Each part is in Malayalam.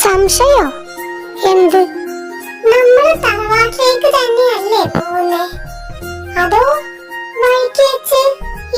സംശയോ? എന്ത്? നമ്മൾ തറവാട്ടിലേക്ക് തന്നെയല്ലേ പോകുന്നേ? അതോ വഴിക്ക് വെച്ച്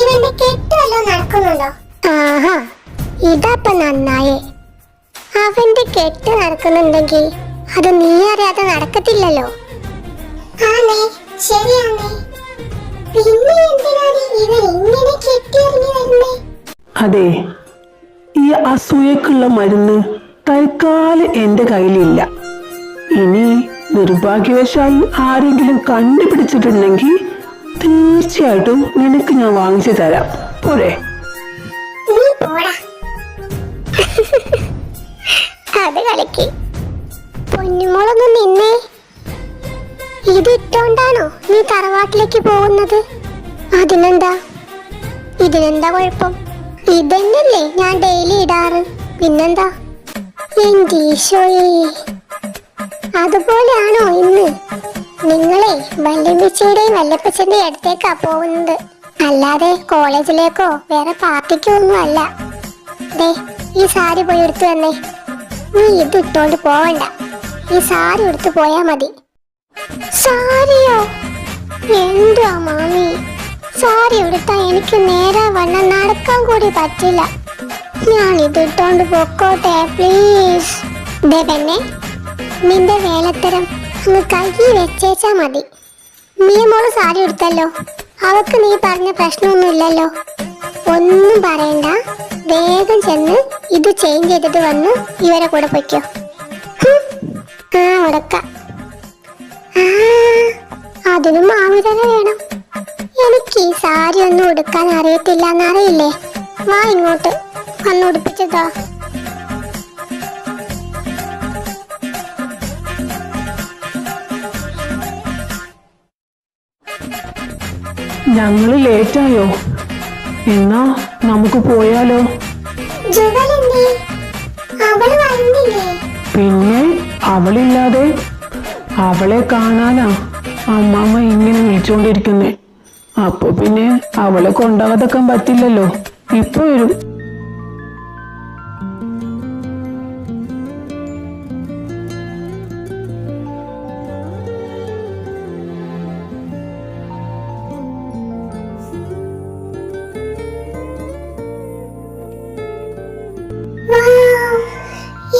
ഇവന്റെ കെട്ടുവല്ലോ നടക്കുന്നുണ്ടോ? ആഹാ, ഇതപ്പ നന്നായേ. അവന്റെ കെട്ട് നടക്കുന്നുണ്ടെങ്കിൽ അത് നീ അറിയാതെ നടക്കത്തില്ലല്ലോ. ആണേ, ശരിയാണേ. പിന്നെ എന്തിനാണ് ഇവൻ ഇങ്ങനെ കെട്ടിയിറങ്ങി വരുന്നേ? അതെ, ഈ അസൂയക്കുള്ള മരുന്ന് തൽക്കാലം എന്റെ കയ്യിലില്ല. ഇനി നിർഭാഗ്യവശാൽ ആരെങ്കിലും കണ്ടുപിടിച്ചിട്ടുണ്ടെങ്കിൽ തീർച്ചയായിട്ടും നിനക്ക് ഞാൻ വാങ്ങിച്ചു തരാം. പോരെ? അത് കളിക്ക്. പൊന്നുമോളൊന്നും നിന്നേ. ഇതിട്ടോണ്ടാണോ നീ തറവാട്ടിലേക്ക് പോകുന്നത്? ഇതിനെന്താ കുഴപ്പം? ഇതന്നെയല്ലേ ഞാൻ ഡെയിലി ഇടാറ്. പിന്നെന്താ? എന്റെ ഈശോയെ, അതുപോലെയാണോ ഇന്ന്? നിങ്ങളെ വല്യമ്മച്ചിയുടെയും വല്യപ്പച്ചന്റെയും അടുത്തേക്കാ പോകുന്നത്, അല്ലാതെ കോളേജിലേക്കോ വേറെ പാർട്ടിക്കോ ഒന്നും അല്ല. ദേ, ഈ സാരി പോയി എടുത്തു വന്നേ. നീ ഇത് ഇട്ടോണ്ട് പോവണ്ട, ഈ സാരി എടുത്തു പോയാ മതി. സാരിയോ? എന്താ മാമി, സാരി എടുത്താ എനിക്ക് നേരെ വണ്ണം നടക്കാൻ കൂടി പറ്റില്ല. ഞാൻ ഇത് ഇട്ടോണ്ട് പൊക്കോട്ടെ പ്ലീസ്. ദേ പെണ്ണെ, നിന്റെ വേലത്തരം അങ്ങ് കൈ വെച്ചേച്ചാ മതി. മോള് സാരി എടുത്തല്ലോ, അവക്ക് നീ പറഞ്ഞ പ്രശ്നമൊന്നുമില്ലല്ലോ. ഒന്നും പറയണ്ട, വേഗം ചെന്ന് ഇത് ചേഞ്ച് ചെയ്തിട്ട് വന്ന് ഇവരെ കൂടെ പൊയ്ക്കോ. ഉടക്ക. അതിനും മാമി തന്നെ വേണം. എനിക്ക് ഈ സാരി ഒന്നും ഉടുക്കാൻ അറിയത്തില്ല എന്നറിയില്ലേ? വാ ഇങ്ങോട്ട് വന്ന് ഉടുപ്പിച്ചതാ. ഞങ്ങള് ലേറ്റായോ? എന്നാ നമുക്ക് പോയാലോ? പിന്നെ അവളില്ലാതെ? അവളെ കാണാനാ അമ്മാമ്മ ഇങ്ങനെ വിളിച്ചോണ്ടിരിക്കുന്നേ. അപ്പൊ പിന്നെ അവളെ കൊണ്ടാകാതെക്കാൻ പറ്റില്ലല്ലോ. ഇപ്പൊ വരും.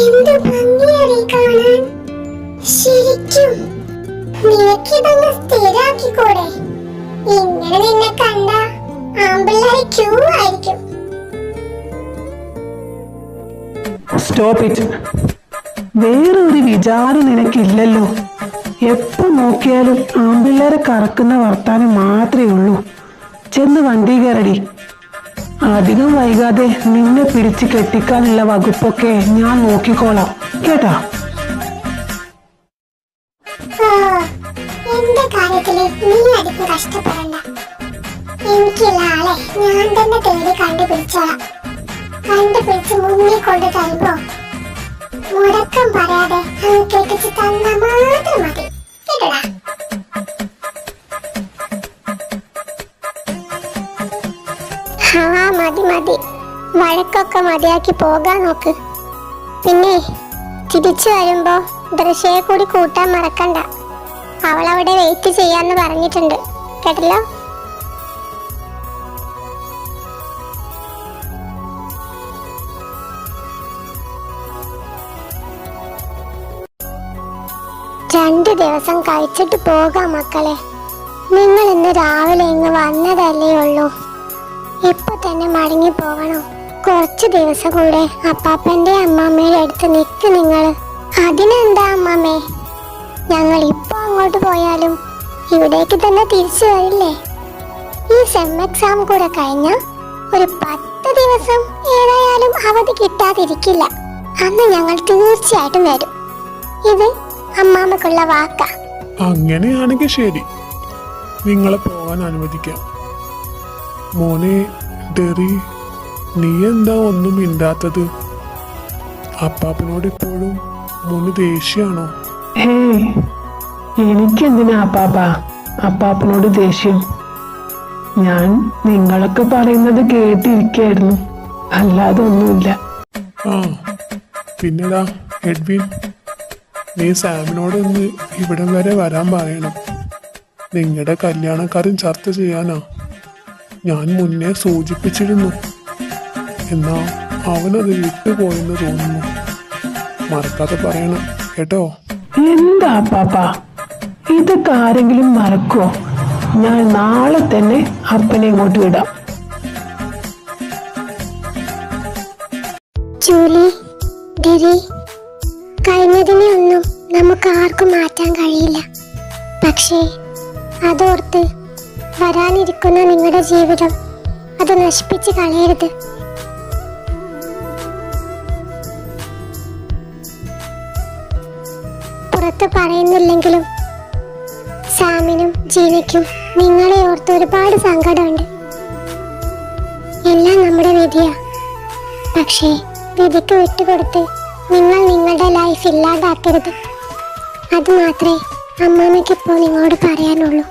എന്ത് ഭംഗിയാണ് കാണാൻ. ശരിക്കും നിനക്കിതങ്ങ് സ്ഥിരാക്കിക്കൂടെ? ഇങ്ങനെ നിന്നെ കണ്ട ആമ്പിള്ളേരെ ക്യൂ ആയിരിക്കും. Stop it. വേറൊരു വിചാരം നിനക്കില്ലല്ലോ. എപ്പോ നോക്കിയാലും ആമ്പിള്ളേരെ കറക്കുന്ന വർത്താനം മാത്രമേ ഉള്ളൂ. ചെന്ന് വണ്ടി കയറടി. അധികം വൈകാതെ നിന്നെ പിടിച്ച് കെട്ടിക്കാനുള്ള വകുപ്പൊക്കെ ഞാൻ നോക്കിക്കോളാം, കേട്ടാ? എന്റെ കാര്യത്തില് നീ അധികം കഷ്ടപ്പെടണ്ട. എനിക്കുള്ള ആളെ ഞാൻ തന്നെ തേടി കണ്ടുപിടിച്ചോളാം. കണ്ടുപിടിച്ച് മുന്നിൽ കൊണ്ട് തരുമ്പോ മുടക്കം പറയാതെ അങ്ങ് കെട്ടിച്ച് തന്നാ മാത്രം മതി, കേട്ടടാ? മതി, വഴക്കൊക്കെ മതിയാക്കി പോകാൻ നോക്ക്. പിന്നെ തിരിച്ചു വരുമ്പോ ദൃശ്യയെ കൂടി കൂട്ടാൻ മറക്കണ്ട. അവളവിടെ വെയിറ്റ് ചെയ്യാന്ന് പറഞ്ഞിട്ടുണ്ട്, കേട്ടല്ലോ? രണ്ടു ദിവസം കഴിച്ചിട്ട് പോകാം മക്കളെ. നിങ്ങൾ ഇന്ന് രാവിലെ ഇങ്ങ് വന്നതല്ലേ ഉള്ളൂ. ഇപ്പൊ തന്നെ മടങ്ങി പോകണോ? കുറച്ചു ദിവസം കൂടെ അപ്പാപ്പന്റെ അമ്മാമ്മയുടെ അടുത്ത് നിൽക്ക് നിങ്ങള്. അതിനെന്താ അമ്മാമ്മേ, ഞങ്ങൾ ഇപ്പൊ അങ്ങോട്ട് പോയാലും ഇവിടേക്ക് തന്നെ തിരിച്ചു വരില്ലേ? ഈ സെം എക്സാം കൂടെ കഴിഞ്ഞ ഒരു 10 ദിവസം ഏതായാലും അവധി കിട്ടാതിരിക്കില്ല. അന്ന് ഞങ്ങൾ തീർച്ചയായിട്ടും വരും. ഇത് അമ്മാമ്മക്കുള്ള വാക്കാ. അങ്ങനെയാണെങ്കിൽ ശരി, നിങ്ങളെ പോകാൻ അനുവദിക്കാം. മോനെ ഡെറി, നീ എന്താ ഒന്നും മിണ്ടാത്തത്? അപ്പാപ്പനോട് ഇപ്പോഴും മോന് ദേഷ്യാണോ? എനിക്കെന്തിനാ അപ്പാപ്പനോട് ദേഷ്യം? ഞാൻ നിങ്ങളൊക്കെ പറയുന്നത് കേട്ടിരിക്കായിരുന്നു, അല്ലാതെ ഒന്നുമില്ല. പിന്നെടാ, എഡ്വിൻ, നീ സാമിനോട് ഒന്ന് ഇവിടം വരെ വരാൻ പറയണം. നിങ്ങളുടെ കല്യാണക്കാരൻ ചർച്ച ചെയ്യാനാ. ഞാൻ മുന്നേ സൂചിപ്പിച്ചിരുന്നു, എന്നാ അവനത് വിട്ടുപോയെന്ന് തോന്നുന്നു. മറക്കാതെ പറയണം കേട്ടോ. എന്താ അപ്പാപ്പ, ഇതൊക്കെ ആരെങ്കിലും മറക്കോ? ഞാൻ നാളെ തന്നെ അപ്പനെ ഇങ്ങോട്ട് വിടാം. ജൂലി, ഡിരി, കഴിഞ്ഞതിനെ ഒന്നും നമുക്ക് ആർക്കും മാറ്റാൻ കഴിയില്ല. പക്ഷേ അതോർത്ത് വരാനിരിക്കുന്ന നിങ്ങളുടെ ജീവിതം അത് നശിപ്പിച്ച് കളയരുത്. പുറത്ത് പറയുന്നില്ലെങ്കിലും സാമിനും ജീവയ്ക്കും നിങ്ങളെ ഓർത്ത് ഒരുപാട് സങ്കടമുണ്ട്. എല്ലാം നമ്മുടെ വിധിയാ. പക്ഷേ വിധിക്ക് വിട്ടുകൊടുത്ത് നിങ്ങൾ നിങ്ങളുടെ ലൈഫ് ഇല്ലാതാക്കരുത്. അത് മാത്രമേ അമ്മാമ്മയ്ക്ക് ഇപ്പോൾ നിങ്ങളോട് പറയാനുള്ളൂ.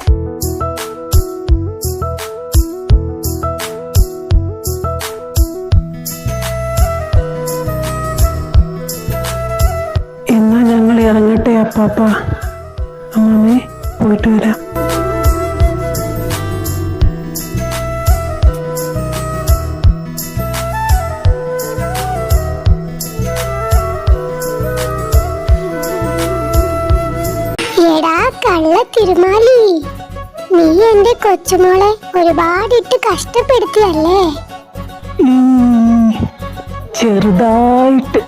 എന്നാ ഞങ്ങൾ ഇറങ്ങട്ടെ അപ്പാപ്പ. അമ്മാമേ, പോയിട്ട് വരാം. എടാ കള്ള തിരുമാലി, നീ എന്റെ കൊച്ചുമോളെ ഒരുപാടിട്ട് കഷ്ടപ്പെടുത്തിയല്ലേ? ചെറുതായിട്ട്.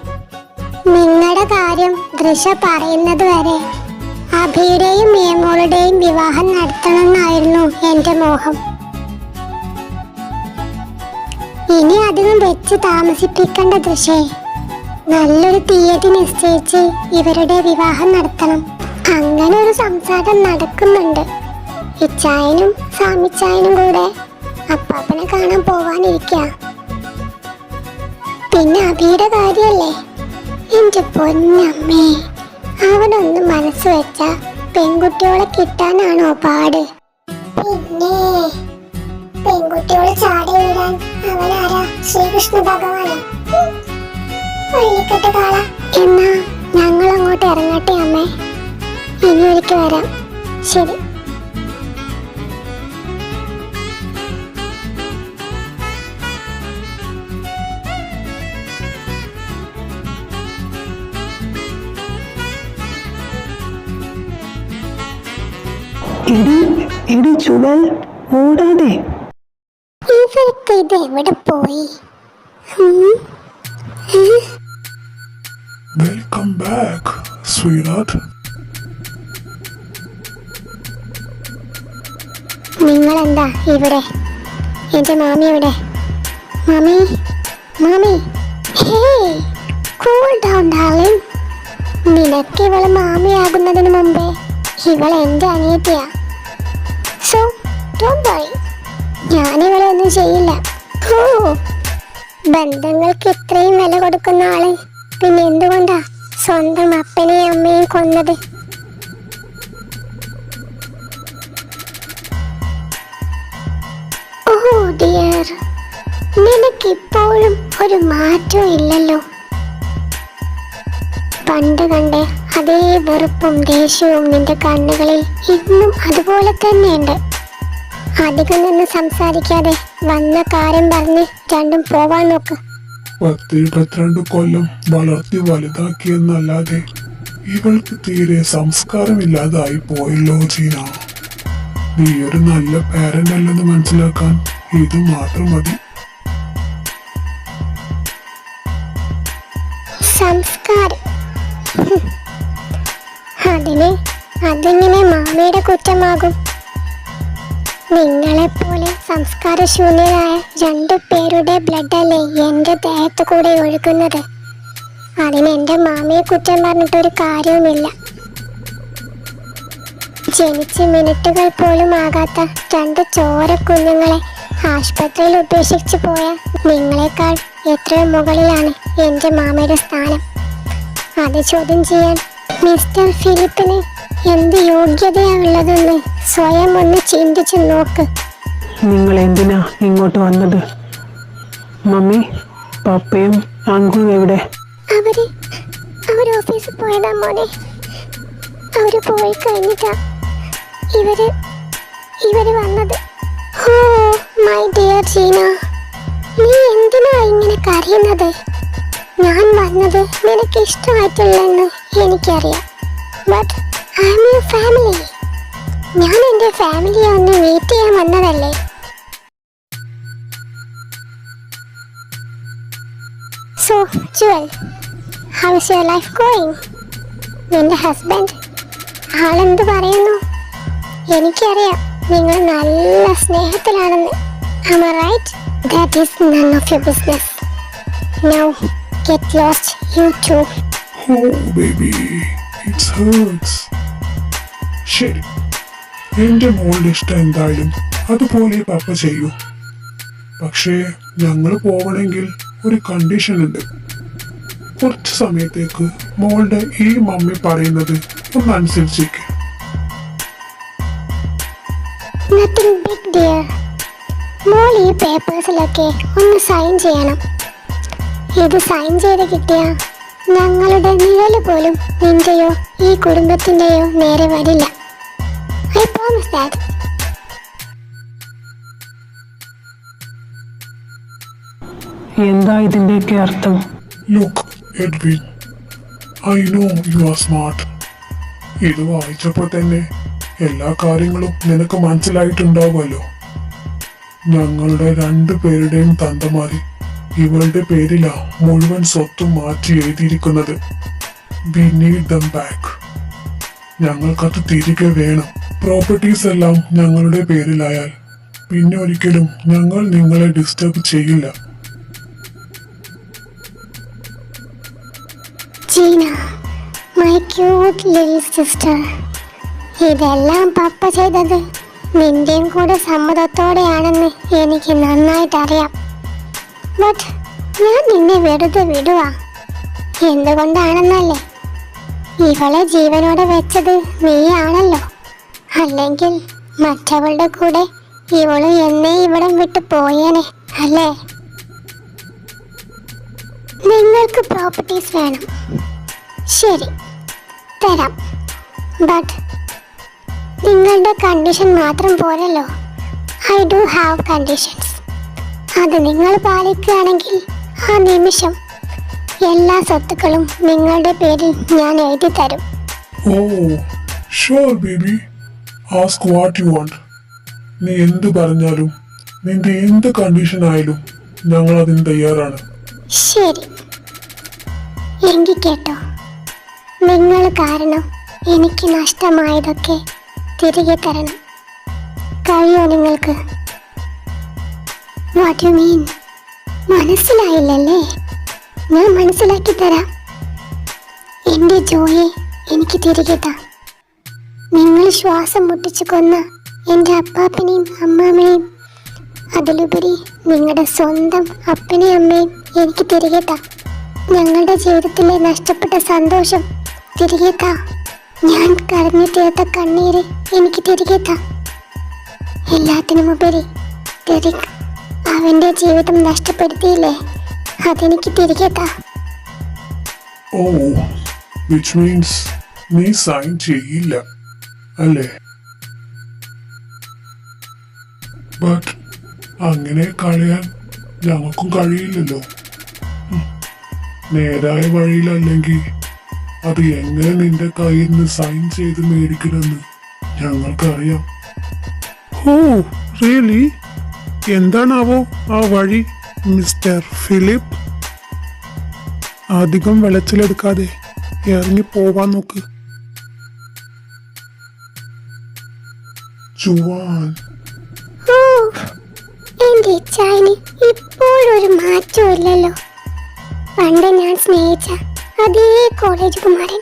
നിങ്ങളുടെ കാര്യം ദൃശ പറയുന്നത് വരെ അഭിയുടെയും മേമോളുടെയും വിവാഹം നടത്തണമെന്നായിരുന്നു എന്റെ മോഹം. ഇനി അധികം വെച്ച് താമസിപ്പിക്കേണ്ട ദൃശേ, നല്ലൊരു തീയതി നിശ്ചയിച്ച് ഇവരുടെ വിവാഹം നടത്തണം. അങ്ങനെ ഒരു സംസാരം നടക്കുന്നുണ്ട്. ഇച്ചായനും സാമിച്ചായനും കൂടെ അപ്പാപ്പനെ കാണാൻ പോവാനിരിക്കുക. പിന്നെ അഭിയുടെ കാര്യല്ലേ, എന്റെ പൊന്നമ്മേ, അവനൊന്ന് മനസ്സ് വെച്ച പെൺകുട്ടികളെ കിട്ടാനാണോ പാട്? പിന്നെ പെൺകുട്ടികളെ ചാടി വീഴാൻ അവനാരാ? ശ്രീകൃഷ്ണ ഭഗവാനോ? വള്ളിക്കെട്ട് കാള. എന്നാ ഞങ്ങൾ അങ്ങോട്ട് ഇറങ്ങട്ടെ അമ്മേ. ഇനി ഒരിക്കൽ വരാം. ശരി. ഇടി ചുവൽ, ഓടാതെ. ഇവർക്ക് ഇത് എവിടെ പോയി? Welcome back sweetheart. നിങ്ങളെന്താ ഇവിടെ? എന്റെ മാമി എവിടെ? മാമി, മാമി, ഹേയ്, കൂൾ ഡൗൺ ഡാർലിംഗ്. നിനക്ക് ഇവള് മാമിയാകുന്നതിന് മുമ്പേ ഇവൾ എന്റെ അനിയത്തിയാ. സോ ഡോണ്ട് വറി, ഞാനിവളെ ഒന്നും ചെയ്യില്ല. ഓ, ബന്ധങ്ങൾക്ക് ഇത്രയും വില കൊടുക്കുന്ന ആള് പിന്നെ എന്തുകൊണ്ടാ സ്വന്തം അപ്പനെയും അമ്മയും കൊന്നത്? ഓ ഡിയർ, നിനക്കിപ്പോഴും ഒരു മാറ്റവും ഇല്ലല്ലോ. പണ്ട് കണ്ട അതേ വെറുപ്പും ദേഷ്യവും നിന്റെ കണ്ണുകളിൽ ഇന്നും അതുപോലെ തന്നെയുണ്ട്. അധികം നിന്ന് സംസാരിക്കാതെ വന്ന കാര്യം പറഞ്ഞ് രണ്ടും പോവാൻ നോക്ക്. 10-22 കൊല്ലം വളർത്തി വലുതാക്കിയെന്നല്ലാതെ ഇവൾക്ക് തീരെ സംസ്കാരമില്ലാതായി പോയല്ലോ ജീന. നീ ഒരു നല്ല പാരന്റ് അല്ലെന്ന് മനസ്സിലാക്കാൻ ഇത് മാത്രം മതി. സംസ്കാരം അതിങ്ങനെ മാമയുടെ കുറ്റമാകും? നിങ്ങളെപ്പോലെ സംസ്കാരശൂന്യരായ 2 പേരുടെ ബ്ലഡല്ലേ എന്റെ ദേഹത്തു കൂടെ ഒഴുകുന്നത്. അതിന് എന്റെ മാമയെ കുറ്റം പറഞ്ഞിട്ടൊരു കാര്യവുമില്ല. ജനിച്ച് മിനിറ്റുകൾ പോലും ആകാത്ത 2 ചോര കുഞ്ഞുങ്ങളെ ആശുപത്രിയിൽ ഉപേക്ഷിച്ചു പോയ നിങ്ങളെക്കാൾ എത്രയോ മുകളിലാണ് എന്റെ മാമയുടെ സ്ഥാനം. അത് ചോദ്യം ചെയ്യാൻ മിസ്റ്റർ ഫിലിപ്പിന് എന്ത് യോഗ്യതയാണുള്ളതെന്ന് സ്വയം ഒന്ന് ചിന്തിച്ചു നോക്ക്. നിങ്ങൾ എന്തിനാ ഇങ്ങോട്ട് വന്നത്? മമ്മി, പപ്പയും അങ്കുളും എവിടെ? അവർ ഓഫീസിൽ പോയതാ മോനെ. അവര് പോയി കഴിഞ്ഞിട്ടാ ഇവര് വന്നത്. ഓ മൈ ഡിയർ ജീന, നീ എന്തിനാ ഇങ്ങനെ കരയുന്നത്? ഞാൻ വന്നത് നിനക്ക് ഇഷ്ടമായിട്ടില്ലെന്ന് എനിക്കറിയാം. But I am your family. ഞാൻ എൻ്റെ ഫാമിലിയെ ഒന്ന് മീറ്റ് ചെയ്യാൻ വന്നതല്ലേ. So Jewel, how is your life going? നിന്റെ ഹസ്ബൻഡ് ആളെന്ത് പറയുന്നു? എനിക്കറിയാം നിങ്ങൾ നല്ല സ്നേഹത്തിലാണെന്ന്. Am I right? That is none of your business. Now get lost, you two. Oh baby, it hurts. ശരി, എന്റെ മോളുടെ ഇഷ്ടം എന്തായാലും അതുപോലെ പപ്പ ചെയ്യൂ. പക്ഷേ ഞങ്ങൾ പോകണമെങ്കിൽ ഒരു കണ്ടീഷൻ ഉണ്ട്. കുറച്ച് സമയത്തേക്ക് മോളുടെ ഈ മമ്മി പറയുന്നത് ഒന്ന് അനുസരിച്ചേക്ക്. Nothing big dear. മോൾ ഈ പേപ്പേഴ്സിലൊക്കെ ഒന്ന് സൈൻ ചെയ്യണം. ഇത് സൈൻ ചെയ്ത് കിട്ടിയ ഞങ്ങളുടെ നിഴല് പോലും നിന്റെയോ ഈ കുടുംബത്തിന്റെയോ നേരെ വരില്ല. I promise that. എന്താ ഇതിന്റെയൊക്കെ അർത്ഥം? Look, Edwin, I know you are smart. ഇത് വായിച്ചപ്പോൾ തന്നെ എല്ലാ കാര്യങ്ങളും നിനക്ക് മനസ്സിലായിട്ടുണ്ടാവുമല്ലോ. ഞങ്ങളുടെ 2 പേരുടെയും തന്തമാര് ഇവളുടെ പേരിലാ മുഴുവൻ സ്വത്തും മാറ്റി എഴുതിയിരിക്കുന്നത്. We need them back. ഞങ്ങൾക്കത് തിരികെ വേണം. പ്രോപ്പർട്ടീസ് എല്ലാം ഞങ്ങളുടെ പേരിലായാൽ പിന്നെ ഒരിക്കലും ഞങ്ങൾ നിങ്ങളെ ഡിസ്റ്റർബ് ചെയ്യില്ല. Jeena, my cute little sister. ഇതെല്ലാം പപ്പ ചെയ്തത് നിന്റെയും കൂടെ സമ്മതത്തോടെയാണെന്ന് എനിക്ക് നന്നായിട്ട് അറിയാം. ബട്ട് ഞാൻ നിന്നെ വെറുതെ വിടുവാ. എന്തുകൊണ്ടാണെന്നല്ലേ? ഇവളെ ജീവനോടെ വെച്ചത് നീയാണല്ലോ. അല്ലെങ്കിൽ മറ്റവളുടെ കൂടെ ഇവള് എന്നേ ഇവിടം വിട്ടു പോയേനെ അല്ലേ? നിങ്ങൾക്ക് പ്രോപ്പർട്ടീസ് വേണം, ശരി തരാം. ബട്ട് നിങ്ങളുടെ കണ്ടീഷൻ മാത്രം പോരല്ലോ. I do have conditions. അത് നിങ്ങൾ പാലിക്കുകയാണെങ്കിൽ ആ നിമിഷം എല്ലാ സ്വത്തുക്കളും നിങ്ങളുടെ പേരിൽ ഞാൻ എഴുതി തരും. Oh, sure baby. Ask what you want. നീ എന്ത് പറഞ്ഞാലും നിന്റെ എന്ത് കണ്ടീഷൻ ആയാലും ഞങ്ങൾ അതിന് തയ്യാറാണ്. ശരി, എങ്കിൽ കേട്ടോ. നിങ്ങൾ കാരണം എനിക്ക് നഷ്ടമായതൊക്കെ തിരികെ തരണം. കഴിയോ നിങ്ങൾക്ക്? What you mean? മനസ്സിലായില്ലല്ലേ? ഞാൻ മനസ്സിലാക്കി തരാം. എൻ്റെ ജോയെ എനിക്ക് തിരികെ താ. നിങ്ങൾ ശ്വാസം മുട്ടിച്ചു കൊന്ന എൻ്റെ അപ്പാപ്പനെയും അമ്മാമ്മയും, അതിലുപരി നിങ്ങളുടെ സ്വന്തം അപ്പനെയും അമ്മയും എനിക്ക് തിരികെ താ. ഞങ്ങളുടെ ജീവിതത്തിലെ നഷ്ടപ്പെട്ട സന്തോഷം തിരികെ താ. ഞാൻ കരഞ്ഞു തീർത്ത കണ്ണീര് എനിക്ക് തിരികെ താ. എല്ലാത്തിനുമുപരി ഡെറിക് അവന്റെ ജീവിതം നഷ്ടപ്പെടുത്തിയില്ലേ, അതെനിക്ക് തിരികെ താ. Oh, which means നീ സൈൻ ചെയ്യില്ല അല്ലേ? ബട്ട് അങ്ങനെ കളയാൻ ഞങ്ങൾക്കും കഴിയില്ലല്ലോ. നേരായ വഴിയിലല്ലെങ്കിൽ അത് എങ്ങനെ നിന്റെ കയ്യിൽ നിന്ന് സൈൻ ചെയ്ത് മേടിക്കണമെന്ന് ഞങ്ങൾക്കറിയാം. Oh really? എന്താണാവോ ആ വഴി മിസ്റ്റർ ഫിലിപ്പ്? അധികം വെളച്ചിലെടുക്കാതെ ഇറങ്ങി പോവാൻ നോക്ക്. ജുവാൻ, ഓ, എന്റെ ഇച്ചായന് ഇപ്പോഴൊരു മാറ്റവും ഇല്ലല്ലോ. പണ്ട് ഞാൻ സ്നേഹിച്ച അതേ കോളേജ് കുമാരൻ